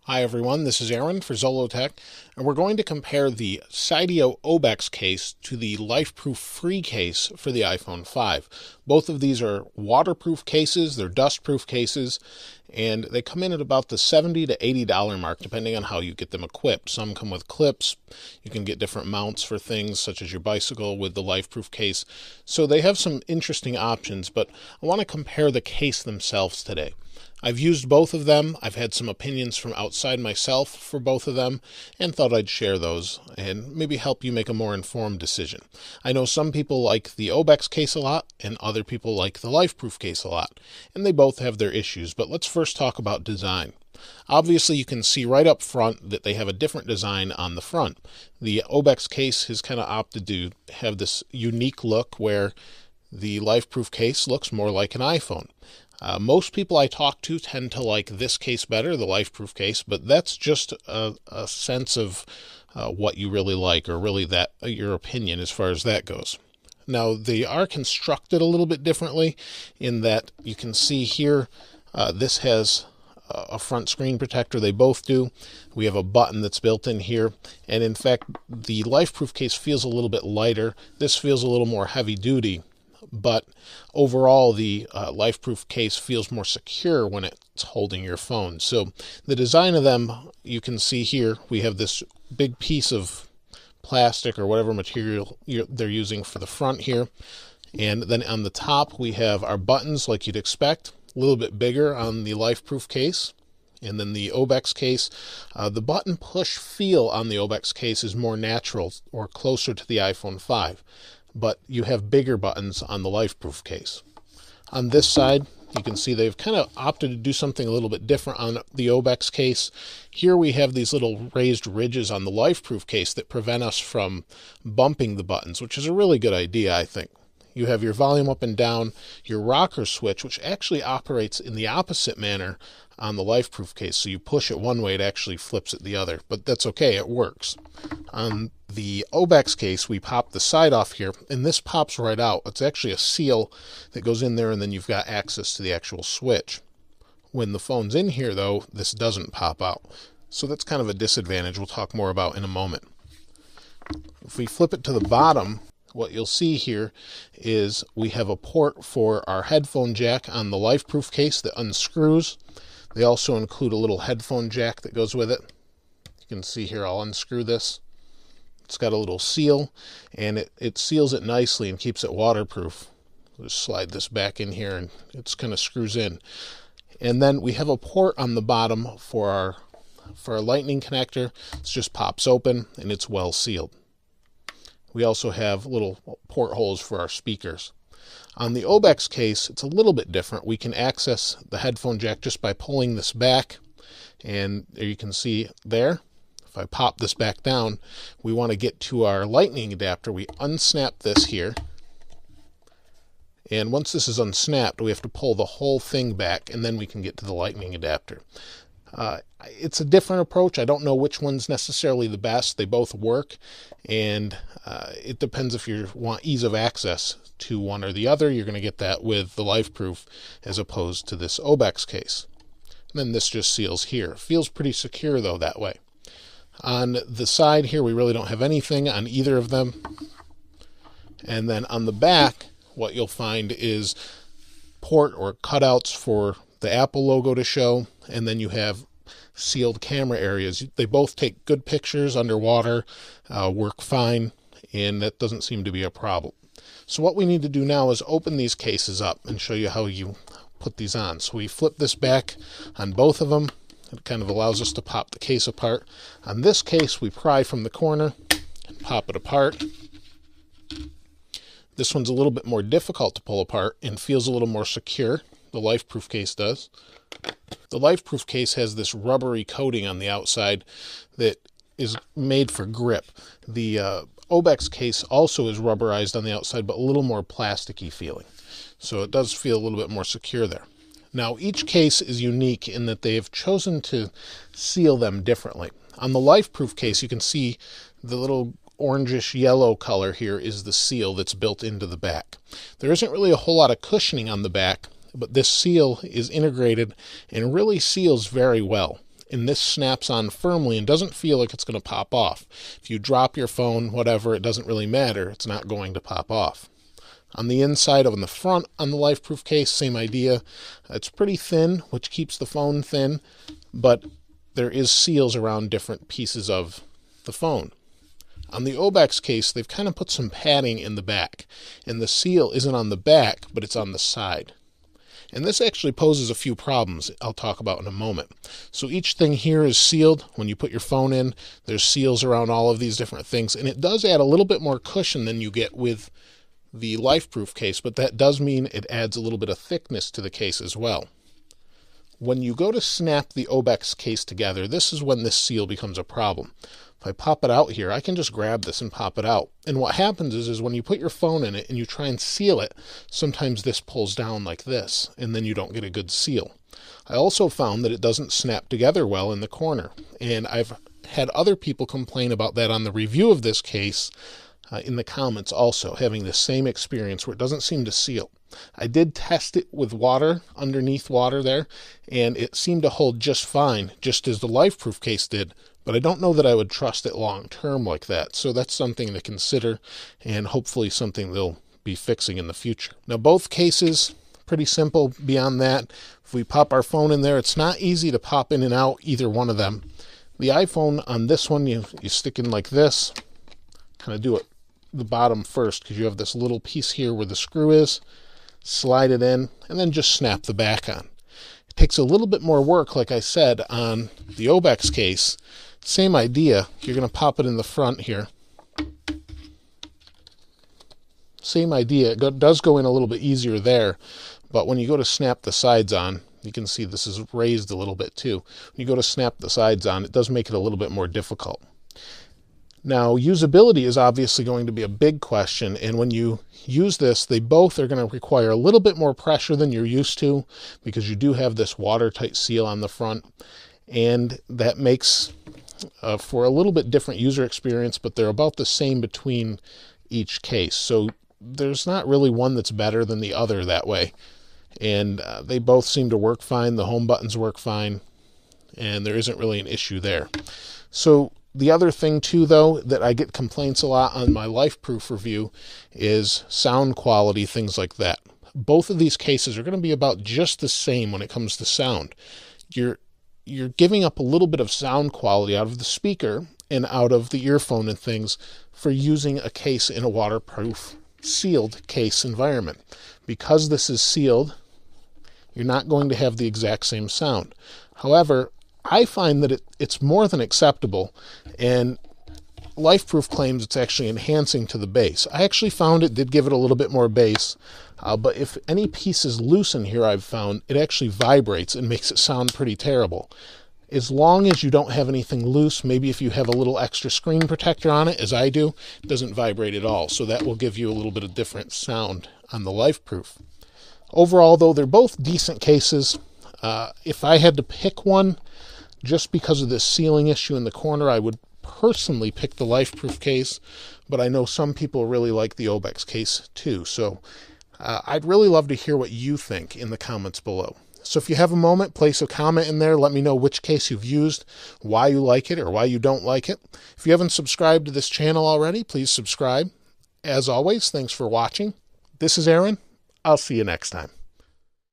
Hi everyone, this is Aaron for Zolotech, and we're going to compare the Cydio OBEX case to the Lifeproof free case for the iPhone 5. Both of these are waterproof cases, they're dustproof cases, and they come in at about the $70 to $80 mark depending on how you get them equipped. Some come with clips, you can get different mounts for things such as your bicycle with the Lifeproof case. So they have some interesting options, but I want to compare the case themselves today. I've used both of them. I've had some opinions from outside myself for both of them and thought I'd share those and maybe help you make a more informed decision. I know some people like the OBEX case a lot and other people like the Lifeproof case a lot, and they both have their issues, but let's first talk about design. Obviously, you can see right up front that they have a different design on the front. The OBEX case has kind of opted to have this unique look where the Lifeproof case looks more like an iPhone. Most people I talk to tend to like this case better, the Lifeproof case, but that's just a sense of what you really like, or really that your opinion as far as that goes. Now, they are constructed a little bit differently in that you can see here, this has a front screen protector. They both do. We have a button that's built in here, and in fact, the Lifeproof case feels a little bit lighter. This feels a little more heavy duty. But overall, the Lifeproof case feels more secure when it's holding your phone. So the design of them, you can see here, we have this big piece of plastic or whatever material they're using for the front here. And then on the top, we have our buttons like you'd expect, a little bit bigger on the Lifeproof case. And then the OBEX case, the button push feel on the OBEX case is more natural or closer to the iPhone 5. But you have bigger buttons on the Lifeproof case. On this side, you can see they've kind of opted to do something a little bit different on the OBEX case. Here we have these little raised ridges on the Lifeproof case that prevent us from bumping the buttons, which is a really good idea, I think. You have your volume up and down, your rocker switch, which actually operates in the opposite manner on the Lifeproof case. So you push it one way, it actually flips it the other, but that's okay, it works. On the OBEX case, we pop the side off here, and this pops right out. It's actually a seal that goes in there, and then you've got access to the actual switch. When the phone's in here, though, this doesn't pop out. So that's kind of a disadvantage we'll talk more about in a moment. If we flip it to the bottom, what you'll see here is we have a port for our headphone jack on the Lifeproof case that unscrews. They also include a little headphone jack that goes with it. You can see here, I'll unscrew this. It's got a little seal, and it seals it nicely and keeps it waterproof. Just slide this back in here, and it's kind of screws in. And then we have a port on the bottom for our lightning connector. It just pops open, and it's well sealed. We also have little port holes for our speakers. On the OBEX case, it's a little bit different. We can access the headphone jack just by pulling this back, and there you can see there. If I pop this back down, we want to get to our lightning adapter. We unsnap this here, and once this is unsnapped, we have to pull the whole thing back, and then we can get to the lightning adapter. It's a different approach. I don't know which one's necessarily the best. They both work, and it depends if you want ease of access to one or the other. You're going to get that with the Lifeproof as opposed to this OBEX case. And then this just seals here. It feels pretty secure, though, that way. On the side here, we really don't have anything on either of them. And then on the back, what you'll find is port or cutouts for the Apple logo to show, and then you have sealed camera areas. They both take good pictures underwater, work fine, and that doesn't seem to be a problem. So what we need to do now is open these cases up and show you how you put these on. So we flip this back on both of them. It kind of allows us to pop the case apart. On this case, we pry from the corner and pop it apart. This one's a little bit more difficult to pull apart and feels a little more secure. The Lifeproof case does. The Lifeproof case has this rubbery coating on the outside that is made for grip. The OBEX case also is rubberized on the outside, but a little more plasticky feeling. So it does feel a little bit more secure there. Now, each case is unique in that they have chosen to seal them differently. On the Lifeproof case, you can see the little orangish yellow color here is the seal that's built into the back. There isn't really a whole lot of cushioning on the back, but this seal is integrated and really seals very well. and this snaps on firmly and doesn't feel like it's going to pop off. If you drop your phone, whatever, it doesn't really matter. It's not going to pop off. On the inside, on the front, on the Lifeproof case, same idea. It's pretty thin, which keeps the phone thin, but there is seals around different pieces of the phone. On the OBEX case, they've kind of put some padding in the back, and the seal isn't on the back, but it's on the side. And this actually poses a few problems I'll talk about in a moment. So each thing here is sealed. When you put your phone in, there's seals around all of these different things, and it does add a little bit more cushion than you get with the Lifeproof case, but that does mean it adds a little bit of thickness to the case as well. When you go to snap the OBEX case together, this is when this seal becomes a problem. If I pop it out here, I can just grab this and pop it out. And what happens is when you put your phone in it and you try and seal it, sometimes this pulls down like this, and then you don't get a good seal. I also found that it doesn't snap together well in the corner, and I've had other people complain about that on the review of this case in the comments also, having the same experience where it doesn't seem to seal. I did test it with water, underneath water there, and it seemed to hold just fine, just as the Lifeproof case did, but I don't know that I would trust it long term like that. So that's something to consider, and hopefully something they'll be fixing in the future. Now both cases, pretty simple beyond that. If we pop our phone in there, it's not easy to pop in and out either one of them. The iPhone on this one, you stick in like this, kind of do it the bottom first, because you have this little piece here where the screw is, slide it in, and then just snap the back on. It takes a little bit more work, like I said, on the OBEX case. Same idea. You're going to pop it in the front here. Same idea. It does go in a little bit easier there, but when you go to snap the sides on, you can see this is raised a little bit too. When you go to snap the sides on, it does make it a little bit more difficult. Now, usability is obviously going to be a big question, and when you use this, they both are going to require a little bit more pressure than you're used to, because you do have this watertight seal on the front, and that makes for a little bit different user experience, but they're about the same between each case. So there's not really one that's better than the other that way, and they both seem to work fine. The home buttons work fine, and there isn't really an issue there. So the other thing too, though, that I get complaints a lot on my Lifeproof review is sound quality, things like that. Both of these cases are going to be about just the same when it comes to sound. You're giving up a little bit of sound quality out of the speaker and out of the earphone and things for using a case in a waterproof sealed case environment. Because this is sealed, you're not going to have the exact same sound. However, I find that it's more than acceptable, and Lifeproof claims it's actually enhancing to the bass. I actually found it did give it a little bit more bass, but if any piece is loose in here, I've found it actually vibrates and makes it sound pretty terrible. As long as you don't have anything loose, maybe if you have a little extra screen protector on it, as I do, it doesn't vibrate at all, so that will give you a little bit of different sound on the Lifeproof. Overall, though, they're both decent cases. If I had to pick one, just because of this sealing issue in the corner, I would personally pick the Lifeproof case, but I know some people really like the OBEX case too. So I'd really love to hear what you think in the comments below. So if you have a moment, place a comment in there. Let me know which case you've used, why you like it or why you don't like it. If you haven't subscribed to this channel already, please subscribe. As always, thanks for watching. This is Aaron. I'll see you next time.